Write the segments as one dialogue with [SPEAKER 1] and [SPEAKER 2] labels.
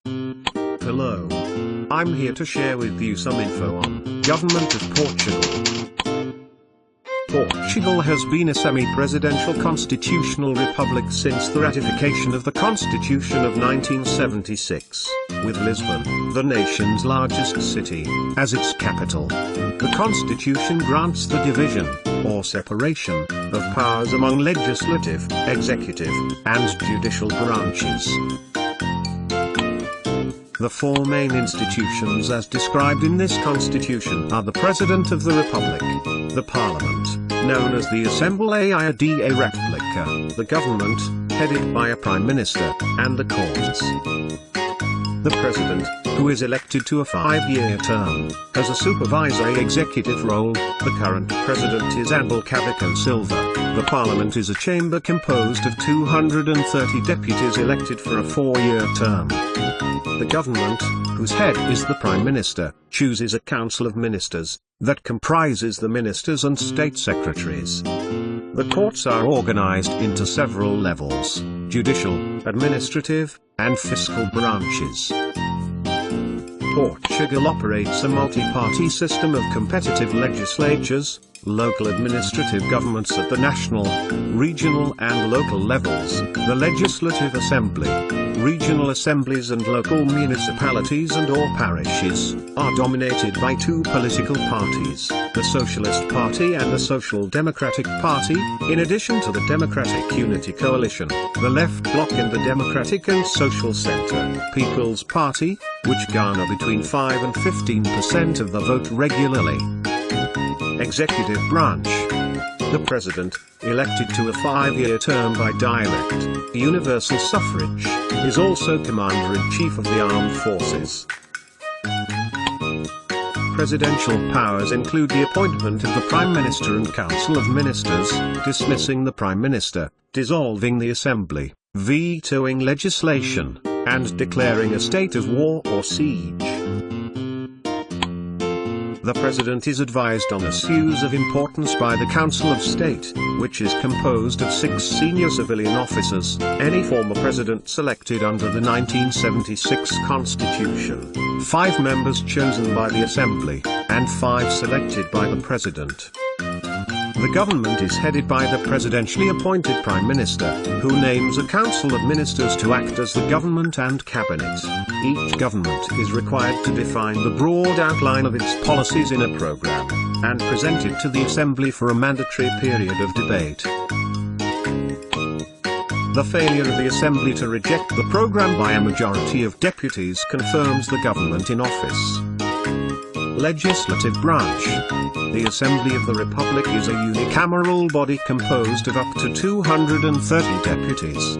[SPEAKER 1] Hello. I'm here to share with you some info on Government of Portugal. Portugal has been a semi-presidential constitutional republic since the ratification of the Constitution of 1976, with Lisbon, the nation's largest city, as its capital. The Constitution grants the division, or separation, of powers among legislative, executive, and judicial branches. The four main institutions as described in this constitution are the President of the Republic, the Parliament, known as the Assembleia da República, the government, headed by a Prime Minister, and the courts. The President, who is elected to a 5-year term, has a supervisory executive role. The current President is Alcádico Silva. The Parliament is a chamber composed of 230 deputies elected for a 4-year term. The government, whose head is the Prime Minister, chooses a council of ministers, that comprises the ministers and state secretaries. The courts are organized into several levels: judicial, administrative, and fiscal branches. Portugal operates a multi-party system of competitive legislatures, local administrative governments at the national, regional and local levels, the Legislative Assembly, regional assemblies and local municipalities and/or parishes, are dominated by two political parties, the Socialist Party and the Social Democratic Party, in addition to the Democratic Unity Coalition, the left bloc and the Democratic and Social Centre, People's Party, which garner between 5 and 15% of the vote regularly. Executive branch. The President, elected to a 5-year term by direct, universal suffrage, is also Commander-in-Chief of the Armed Forces. Presidential powers include the appointment of the Prime Minister and Council of Ministers, dismissing the Prime Minister, dissolving the Assembly, vetoing legislation, and declaring a state of war or siege. The President is advised on issues of importance by the Council of State, which is composed of 6 senior civilian officers, any former president selected under the 1976 Constitution, 5 members chosen by the Assembly, and 5 selected by the President. The government is headed by the presidentially appointed Prime Minister, who names a council of ministers to act as the government and cabinet. Each government is required to define the broad outline of its policies in a program, and present it to the Assembly for a mandatory period of debate. The failure of the Assembly to reject the program by a majority of deputies confirms the government in office. Legislative branch. The Assembly of the Republic is a unicameral body composed of up to 230 deputies.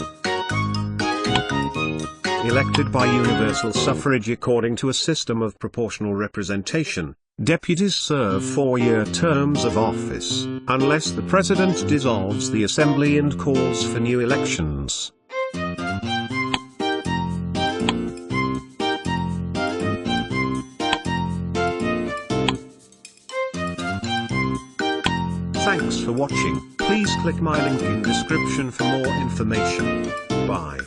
[SPEAKER 1] Elected by universal suffrage according to a system of proportional representation, deputies serve 4-year terms of office, unless the President dissolves the Assembly and calls for new elections. Thanks for watching. Please click my link in description for more information. Bye.